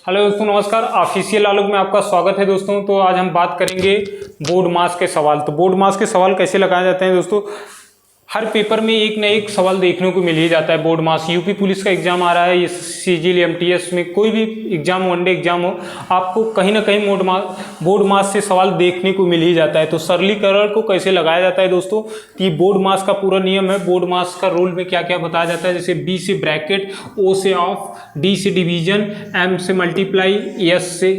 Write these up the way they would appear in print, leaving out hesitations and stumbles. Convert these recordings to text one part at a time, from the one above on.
Hello दोस्तों, नमस्कार। Official आलोक में आपका स्वागत है दोस्तों। तो आज हम बात करेंगे बोर्ड मास के सवाल। तो बोर्ड मास के सवाल कैसे लगाए जाते हैं दोस्तों। हर पेपर में एक न एक सवाल देखने को मिल ही जाता है। बोर्ड मास, यूपी पुलिस का एग्जाम आ रहा है, ये सीजीएल एमटीएस में कोई भी एग्जाम, वनडे एग्जाम हो, आपको कहीं ना कहीं बोर्ड मास से सवाल देखने को मिल ही जाता है। तो सरलीकरण को कैसे लगाया जाता है दोस्तों, तो ये बोर्ड मास का पूरा नियम है। बोर्ड मास का रूल में क्या क्या बताया जाता है, जैसे बी से ब्रैकेट, ओ से ऑफ, डी से डिवीजन, एम से मल्टीप्लाई, एस से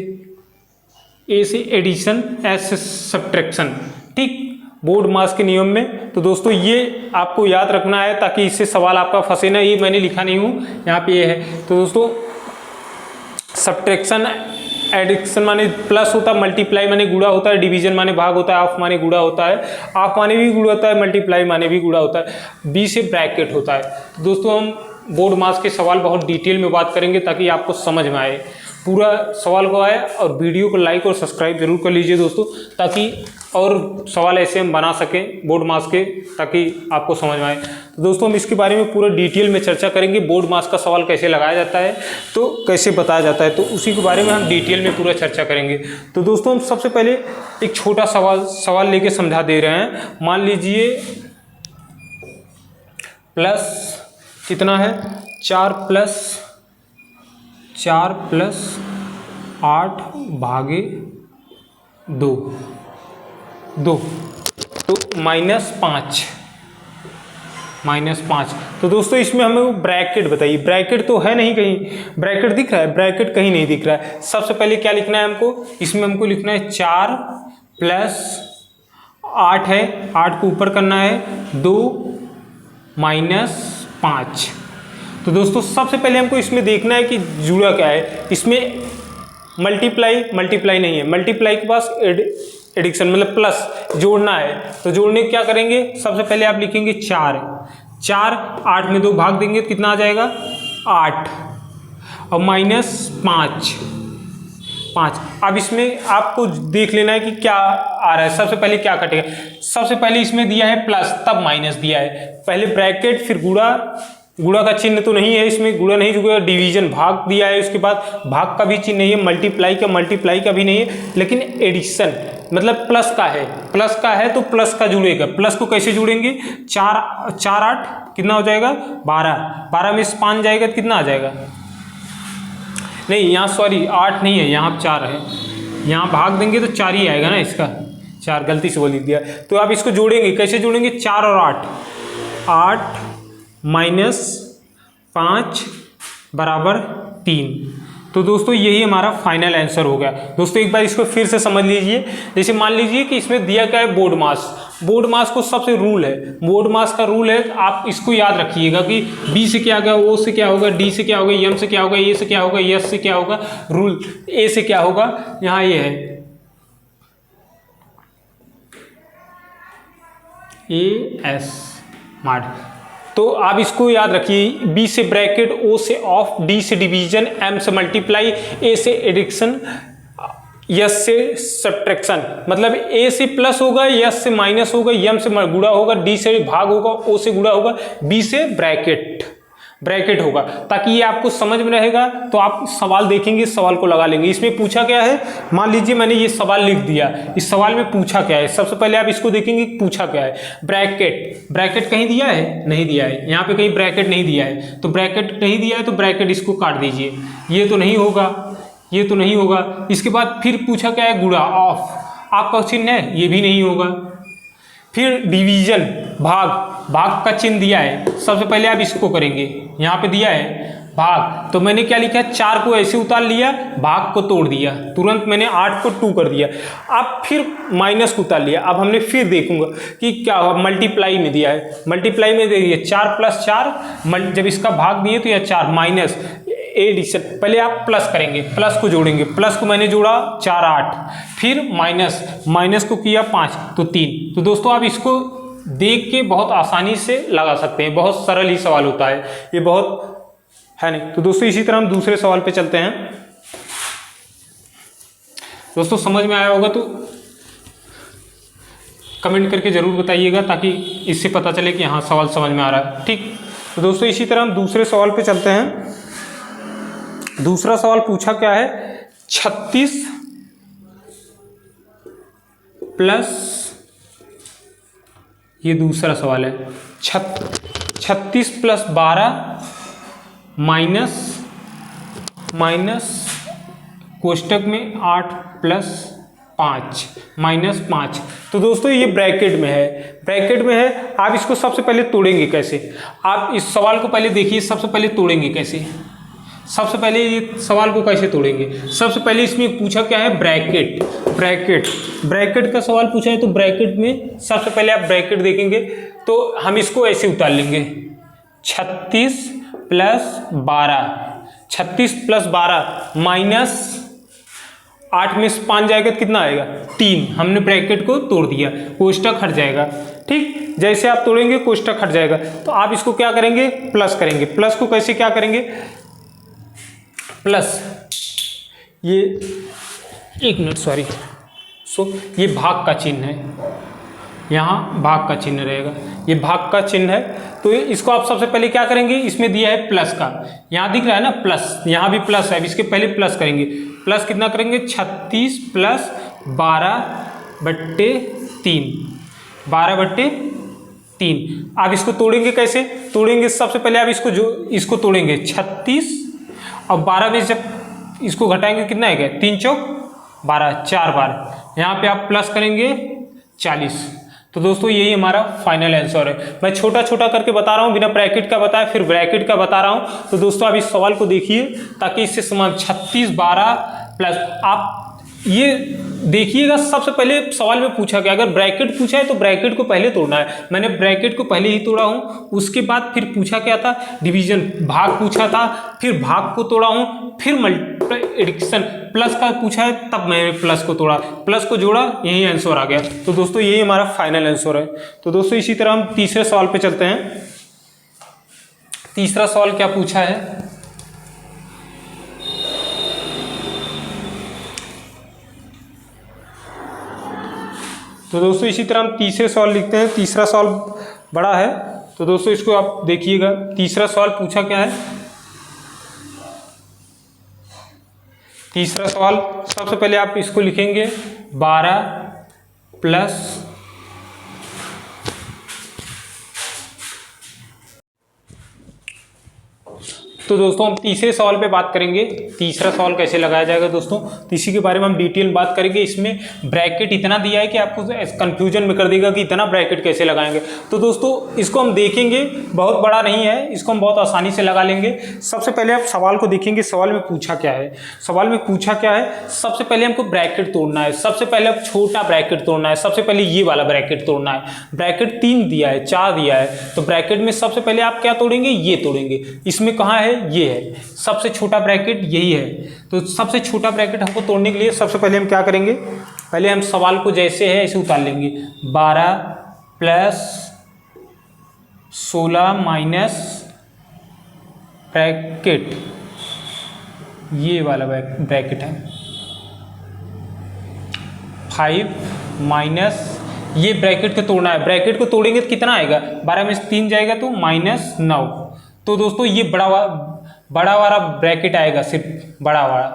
ए से एडिशन, एस से सब्ट्रैक्शन। ठीक, बोर्ड मास के नियम में। तो दोस्तों ये आपको याद रखना है ताकि इससे सवाल आपका फंसे ना। ये मैंने लिखा नहीं हूँ, यहाँ पे ये है। तो दोस्तों सब्ट्रैक्शन, एडिशन माने प्लस होता है, मल्टीप्लाई माने गुणा होता है, डिवीजन माने भाग होता है, ऑफ माने गुणा होता है, ऑफ माने भी गुणा होता है, मल्टीप्लाई माने भी गुणा होता है, बी से ब्रैकेट होता है। तो दोस्तों हम बोर्ड मास के सवाल बहुत डिटेल में बात करेंगे ताकि आपको समझ में आए, पूरा सवाल को आए। और वीडियो को लाइक और सब्सक्राइब जरूर कर लीजिए दोस्तों, ताकि और सवाल ऐसे हम बना सकें बोर्ड मास के, ताकि आपको समझ में आए। तो दोस्तों हम इसके बारे में पूरा डिटेल में चर्चा करेंगे। बोर्ड मास का सवाल कैसे लगाया जाता है, तो कैसे बताया जाता है, तो उसी के बारे में हम डिटेल में पूरा चर्चा करेंगे। तो दोस्तों हम सबसे पहले एक छोटा सवाल लेके समझा दे रहे हैं। मान लीजिए प्लस कितना है, 4 प्लस 8 भागे 2 तो -5। तो दोस्तों इसमें हमें ब्रैकेट बताइए। ब्रैकेट तो है नहीं, कहीं ब्रैकेट दिख रहा है? ब्रैकेट कहीं नहीं दिख रहा है। सबसे पहले क्या लिखना है हमको, इसमें हमको लिखना है 4 प्लस 8 है, 8 को ऊपर करना है, 2 -5। तो दोस्तों सबसे पहले हमको इसमें देखना है कि जुड़ा क्या है। इसमें मल्टीप्लाई नहीं है, मल्टीप्लाई के पास एडिक्शन मतलब प्लस जोड़ना है। तो जोड़ने क्या करेंगे, सबसे पहले आप लिखेंगे 4, 8 में 2 भाग देंगे तो कितना आ जाएगा 8, और -5। अब इसमें आपको देख लेना है कि क्या आ रहा है। सबसे पहले क्या कटेगा, सबसे पहले इसमें दिया है प्लस, तब माइनस दिया है। पहले ब्रैकेट, फिर गुणा का चिन्ह तो नहीं है इसमें, गुणा नहीं जुड़ेगा। डिवीजन भाग दिया है, उसके बाद भाग का भी चिन्ह नहीं है। मल्टीप्लाई का भी नहीं है, लेकिन एडिशन मतलब प्लस का है तो प्लस का जुड़ेगा। प्लस को कैसे जुड़ेंगे, 4 8 कितना हो जाएगा 12 में 5 जाएगा तो कितना आ जाएगा, नहीं यहाँ सॉरी 8 नहीं है, यहाँ 4 है। यहाँ भाग देंगे तो 4 ही आएगा ना, इसका 4 गलती से बोल दिया। तो आप इसको जोड़ेंगे, कैसे जोड़ेंगे, 4 और 8 -5 बराबर 3। तो दोस्तों यही हमारा फाइनल आंसर हो गया। दोस्तों एक बार इसको फिर से समझ लीजिए। जैसे मान लीजिए कि इसमें दिया क्या है, बोर्ड मास को सबसे रूल है, बोर्ड मास का रूल है। आप इसको याद रखिएगा कि बी से क्या होगा, ओ से क्या होगा, डी से क्या होगा, एम से क्या होगा, ए से क्या होगा, एस से क्या होगा, रूल ए से क्या होगा, यहाँ ये है AS मार्ड। तो आप इसको याद रखिए, बी से ब्रैकेट, ओ से ऑफ, डी से डिवीजन, एम से मल्टीप्लाई, ए से एडिक्शन, यस से सब्ट्रैक्शन। मतलब ए से प्लस होगा, यस से माइनस होगा, एम से गुणा होगा, डी से भाग होगा, ओ से गुणा होगा, बी से ब्रैकेट होगा। ताकि ये आपको समझ में रहेगा, तो आप सवाल देखेंगे, सवाल को लगा लेंगे। इसमें पूछा क्या है, मान लीजिए मैंने ये सवाल लिख दिया, इस सवाल में पूछा क्या है। सबसे पहले आप इसको देखेंगे पूछा क्या है। ब्रैकेट कहीं दिया है, नहीं दिया है, यहाँ पे कहीं ब्रैकेट नहीं दिया है। तो ब्रैकेट नहीं दिया है तो ब्रैकेट इसको काट दीजिए, ये तो नहीं होगा। इसके बाद फिर पूछा क्या है, गुणा, ऑफ का चिन्ह है, ये भी नहीं होगा। फिर डिवीजन, भाग का चिन्ह दिया है। सबसे पहले आप इसको करेंगे, यहाँ पे दिया है भाग, तो मैंने क्या लिखा है, 4 को ऐसे उतार लिया, भाग को तोड़ दिया, तुरंत मैंने 8 को 2 कर दिया। अब फिर माइनस को उतार लिया। अब हमने फिर देखूंगा कि क्या हुआ, मल्टीप्लाई में दिया है, मल्टीप्लाई में दे दिया 4 + 4, जब इसका भाग दिए तो यह 4 माइनस एडिशन। पहले आप प्लस करेंगे, प्लस को जोड़ेंगे, प्लस को मैंने जोड़ा 4 8, फिर माइनस को किया 5 तो 3। तो दोस्तों आप इसको देख के बहुत आसानी से लगा सकते हैं, बहुत सरल ही सवाल होता है, ये बहुत है नहीं। तो दोस्तों इसी तरह हम दूसरे सवाल पे चलते हैं। दोस्तों समझ में आया होगा तो कमेंट करके जरूर बताइएगा, ताकि इससे पता चले कि हाँ सवाल समझ में आ रहा है। ठीक, तो दोस्तों इसी तरह हम दूसरे सवाल पे चलते हैं। दूसरा सवाल पूछा क्या है, 36 प्लस, ये दूसरा सवाल है, 36 प्लस 12 माइनस कोष्टक में 8 प्लस 5 माइनस 5। तो दोस्तों ये ब्रैकेट में है, आप इसको सबसे पहले तोड़ेंगे कैसे, आप इस सवाल को पहले देखिए, सबसे पहले तोड़ेंगे कैसे, सबसे पहले ये सवाल को कैसे तोड़ेंगे। सबसे पहले इसमें पूछा क्या है, ब्रैकेट का सवाल पूछा है, तो ब्रैकेट में सबसे पहले आप ब्रैकेट देखेंगे तो हम इसको ऐसे उतार लेंगे, 36 प्लस 12 माइनस 8 में से 5 जाएगा तो कितना आएगा, 3। हमने ब्रैकेट को तोड़ दिया, कोष्टक हट जाएगा। ठीक, जैसे आप तोड़ेंगे कोष्टक हट जाएगा, तो आप इसको क्या करेंगे, प्लस करेंगे। प्लस को कैसे क्या करेंगे, प्लस ये 1 मिनट सॉरी, ये भाग का चिन्ह है, यहाँ भाग का चिन्ह रहेगा, ये भाग का चिन्ह है। तो इसको आप सबसे पहले क्या करेंगे, इसमें दिया है प्लस का, यहाँ दिख रहा है ना प्लस, यहाँ भी प्लस है, इसके पहले प्लस करेंगे। प्लस कितना करेंगे, 36 प्लस 12/3, 12/3। आप इसको तोड़ेंगे कैसे, तोड़ेंगे सबसे पहले आप इसको तोड़ेंगे 36 और 12 में जब इसको घटाएंगे कितना आएगा, 3 चौक 12, 4 बार, यहाँ पे आप प्लस करेंगे 40। तो दोस्तों यही हमारा फाइनल आंसर है। मैं छोटा छोटा करके बता रहा हूँ, बिना ब्रैकेट का बताया फिर ब्रैकेट का बता रहा हूँ। तो दोस्तों आप इस सवाल को देखिए ताकि इससे समान 36 12 प्लस, आप ये देखिएगा सबसे पहले सवाल में पूछा गया, अगर ब्रैकेट पूछा है तो ब्रैकेट को पहले तोड़ना है। मैंने ब्रैकेट को पहले ही तोड़ा हूँ, उसके बाद फिर पूछा क्या था, डिवीजन भाग पूछा था, फिर भाग को तोड़ा हूँ, फिर मल्टीप्लिकेशन प्लस का पूछा है तब मैंने प्लस को तोड़ा, प्लस को जोड़ा, यही आंसर आ गया। तो दोस्तों यही हमारा फाइनल आंसर है। तो दोस्तों इसी तरह हम तीसरे सवाल पे चलते हैं। तीसरा सवाल क्या पूछा है, तो दोस्तों इसी तरह हम तीसरे सवाल लिखते हैं। तीसरा सवाल बड़ा है, तो दोस्तों इसको आप देखिएगा। तीसरा सवाल पूछा क्या है, तीसरा सवाल सबसे पहले आप इसको लिखेंगे 12 प्लस तो दोस्तों हम तीसरे सवाल पे बात करेंगे, तीसरा सवाल कैसे लगाया जाएगा दोस्तों, तो इसी के बारे में हम डिटेल में बात करेंगे। इसमें ब्रैकेट इतना दिया है कि आपको कंफ्यूजन में कर देगा कि इतना ब्रैकेट कैसे लगाएंगे। तो दोस्तों इसको हम देखेंगे, बहुत बड़ा नहीं है, इसको हम बहुत आसानी से लगा लेंगे। सबसे पहले आप सवाल को देखेंगे, सवाल में पूछा क्या है, सवाल में पूछा क्या है, सबसे पहले हमको ब्रैकेट तोड़ना है। सबसे पहले छोटा ब्रैकेट तोड़ना है, सबसे पहले ये वाला ब्रैकेट तोड़ना है। ब्रैकेट 3 दिया है, 4 दिया है, तो ब्रैकेट में सबसे पहले आप क्या तोड़ेंगे, ये तोड़ेंगे। इसमें कहाँ है, ये है, सबसे छोटा ब्रैकेट यही है। तो सबसे छोटा ब्रैकेट हमको तोड़ने के लिए सबसे पहले हम क्या करेंगे, पहले हम सवाल को जैसे है ऐसे उतार लेंगे। 12 प्लस 16 माइनस ब्रैकेट, ये वाला ब्रैकेट है 5 माइनस, ये ब्रैकेट को तोड़ना है। ब्रैकेट को तोड़ेंगे तो कितना आएगा, 12 में से 3 जाएगा तो -9। तो दोस्तों ये बड़ा वाला ब्रैकेट आएगा, सिर्फ बड़ा वाला,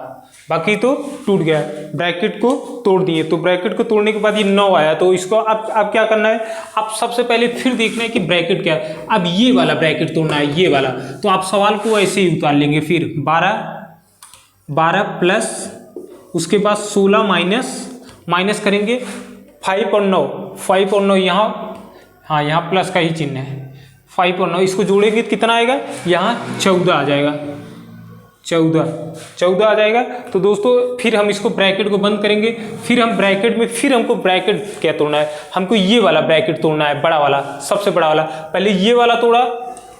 बाकी तो टूट गया। ब्रैकेट को तोड़ दिए, तो ब्रैकेट को तोड़ने के बाद ये 9 आया। तो इसको अब क्या करना है, आप सबसे पहले फिर देखना है कि ब्रैकेट क्या है। अब ये वाला ब्रैकेट तोड़ना है, ये वाला। तो आप सवाल को ऐसे ही उतार लेंगे, फिर 12 प्लस उसके बाद 16 माइनस करेंगे 5 और 9 यहाँ, हाँ यहाँ प्लस का ही चिन्ह है, 5 और 9 इसको जोड़ेंगे तो कितना आएगा, यहाँ 14 आ जाएगा, 14 आ जाएगा। तो दोस्तों फिर हम इसको ब्रैकेट को बंद करेंगे, फिर हम ब्रैकेट में, फिर हमको ब्रैकेट क्या तोड़ना है, हमको ये वाला ब्रैकेट तोड़ना है, बड़ा वाला, सबसे बड़ा वाला। पहले ये वाला तोड़ा,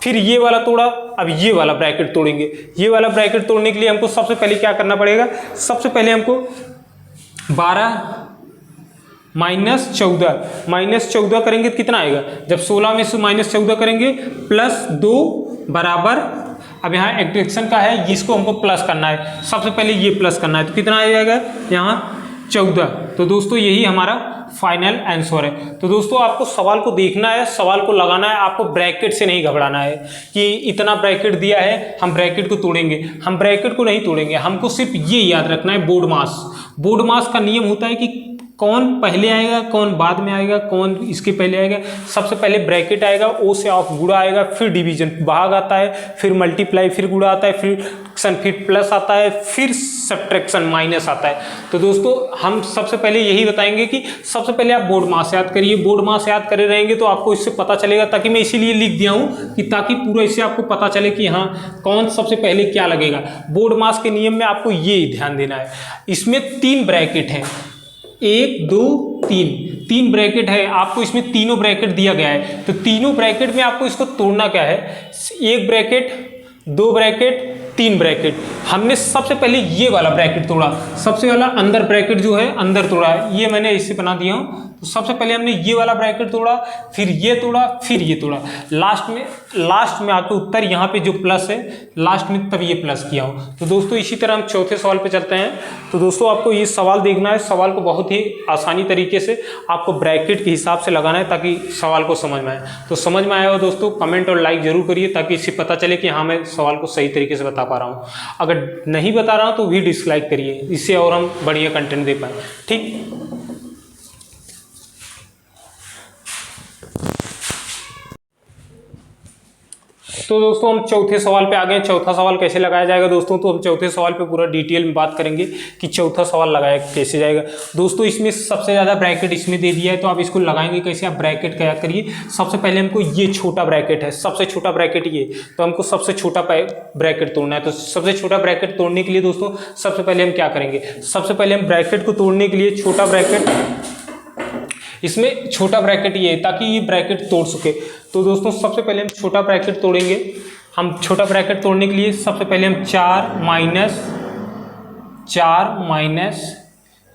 फिर ये वाला तोड़ा, अब ये वाला ब्रैकेट तोड़ेंगे। ये वाला ब्रैकेट तोड़ने के लिए हमको सबसे पहले क्या करना पड़ेगा, सबसे पहले हमको 12 -14 करेंगे तो कितना आएगा, जब 16 में से -14 करेंगे +2 बराबर, अब यहाँ एडिशन का है, इसको हमको प्लस करना है। सबसे पहले ये प्लस करना है, तो कितना आ जाएगा यहाँ 14। तो दोस्तों यही हमारा फाइनल आंसर है। तो दोस्तों आपको सवाल को देखना है, सवाल को लगाना है, आपको ब्रैकेट से नहीं घबराना है कि इतना ब्रैकेट दिया है हम ब्रैकेट को तोड़ेंगे। हम ब्रैकेट को नहीं तोड़ेंगे, हमको सिर्फ ये याद रखना है बोर्ड मास। बोर्ड मास का नियम होता है कि कौन पहले आएगा, कौन बाद में आएगा, कौन इसके पहले आएगा। सबसे पहले ब्रैकेट आएगा, ओ से ऑफ गुणा आएगा, फिर डिवीजन भाग आता है, फिर मल्टीप्लाई, फिर गुणा आता है, फिर प्लस आता है, फिर सब्ट्रैक्शन माइनस आता है। तो दोस्तों हम सबसे पहले यही बताएंगे कि सबसे पहले आप बोर्ड मास याद करिए। बोर्ड मास याद करे रहेंगे तो आपको इससे पता चलेगा, ताकि मैं इसीलिए लिख दिया हूँ कि ताकि पूरा इससे आपको पता चले कि हाँ कौन सबसे पहले क्या लगेगा। बोर्ड मास के नियम में आपको ये ध्यान देना है, इसमें 3 ब्रैकेट हैं, 1 2 3 ब्रैकेट है। आपको इसमें तीनों ब्रैकेट दिया गया है, तो तीनों ब्रैकेट में आपको इसको तोड़ना क्या है, 1 ब्रैकेट, 2 ब्रैकेट, 3 ब्रैकेट। हमने सबसे पहले ये वाला ब्रैकेट तोड़ा, सबसे वाला अंदर ब्रैकेट जो है अंदर तोड़ा है, ये मैंने इससे बना दिया हूँ। तो सबसे पहले हमने ये वाला ब्रैकेट तोड़ा, फिर ये तोड़ा, फिर ये तोड़ा, लास्ट में आके उत्तर यहाँ पे जो प्लस है लास्ट में तब ये प्लस किया हूँ। तो दोस्तों इसी तरह हम चौथे सवाल पे चलते हैं। तो दोस्तों आपको ये सवाल देखना है, सवाल को बहुत ही आसानी तरीके से आपको ब्रैकेट के हिसाब से लगाना है ताकि सवाल को समझ में आए। तो समझ में आया हो दोस्तों, कमेंट और लाइक जरूर करिए ताकि इससे पता चले कि हाँ मैं सवाल को सही तरीके से बता पा रहा हूँ। अगर नहीं बता रहा हूँ तो भी डिसलाइक करिए, इससे और हम बढ़िया कंटेंट दे पाएँ। ठीक, तो दोस्तों हम चौथे सवाल पे आ गए। चौथा सवाल कैसे लगाया जाएगा दोस्तों, तो हम चौथे सवाल पे पूरा डिटेल में बात करेंगे कि चौथा सवाल लगाया कैसे जाएगा। दोस्तों इसमें सबसे ज़्यादा ब्रैकेट इसमें दे दिया है, तो आप इसको लगाएंगे कैसे। आप ब्रैकेट क्या करिए, सबसे पहले हमको ये छोटा ब्रैकेट है, सबसे छोटा ब्रैकेट ये, तो हमको सबसे छोटा ब्रैकेट तोड़ना है। तो सबसे छोटा ब्रैकेट तोड़ने के लिए दोस्तों सबसे पहले हम क्या करेंगे, सबसे पहले हम ब्रैकेट को तोड़ने के लिए छोटा ब्रैकेट, इसमें छोटा ब्रैकेट ये है ताकि ये ब्रैकेट तोड़ सके। तो दोस्तों सबसे पहले हम छोटा ब्रैकेट तोड़ेंगे। हम छोटा ब्रैकेट तोड़ने के लिए सबसे पहले हम 4 माइनस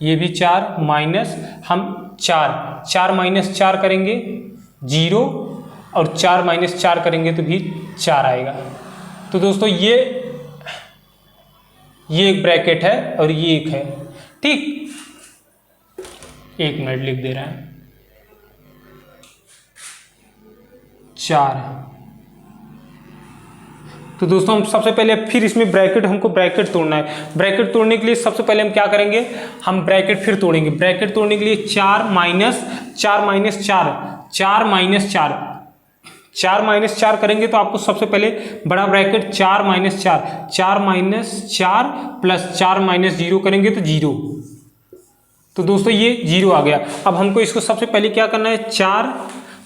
ये भी 4 माइनस हम 4 माइनस 4 करेंगे 0, और 4 माइनस 4 करेंगे तो भी 4 आएगा। तो दोस्तों ये एक ब्रैकेट है और ये एक है। ठीक, 1 मिनट लिख दे रहे हैं, 4। तो दोस्तों हम सबसे पहले फिर इसमें ब्रैकेट, हमको ब्रैकेट तोड़ना है। ब्रैकेट तोड़ने के लिए सबसे पहले हम क्या करेंगे, हम ब्रैकेट फिर तोड़ेंगे। ब्रैकेट तोड़ने के लिए 4 माइनस 4 करेंगे तो आपको सबसे पहले बड़ा ब्रैकेट 4 माइनस 4 प्लस 4 माइनस 0 करेंगे तो 0। तो दोस्तों ये 0 आ गया। अब हमको इसको सबसे पहले क्या करना है, 4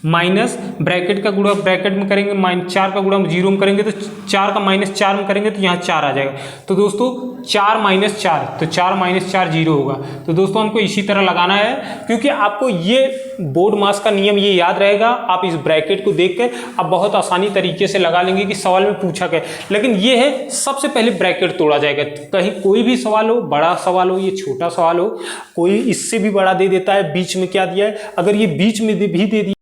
माइनस ब्रैकेट का गुणा ब्रैकेट में करेंगे, -4 का गुणा 0 में करेंगे तो 4 का -4 में करेंगे तो यहाँ 4 आ जाएगा। तो दोस्तों 4 माइनस 4, तो 4 माइनस 4 0 होगा। तो दोस्तों हमको इसी तरह लगाना है, क्योंकि आपको ये बोर्ड मास का नियम ये याद रहेगा। आप इस ब्रैकेट को देख कर आप बहुत आसानी तरीके से लगा लेंगे कि सवाल में पूछा क्या। लेकिन ये है सबसे पहले ब्रैकेट तोड़ा जाएगा। कहीं कोई भी सवाल हो, बड़ा सवाल हो, ये छोटा सवाल हो, कोई इससे भी बड़ा दे देता है, बीच में क्या दिया है, अगर ये बीच में भी दे दिया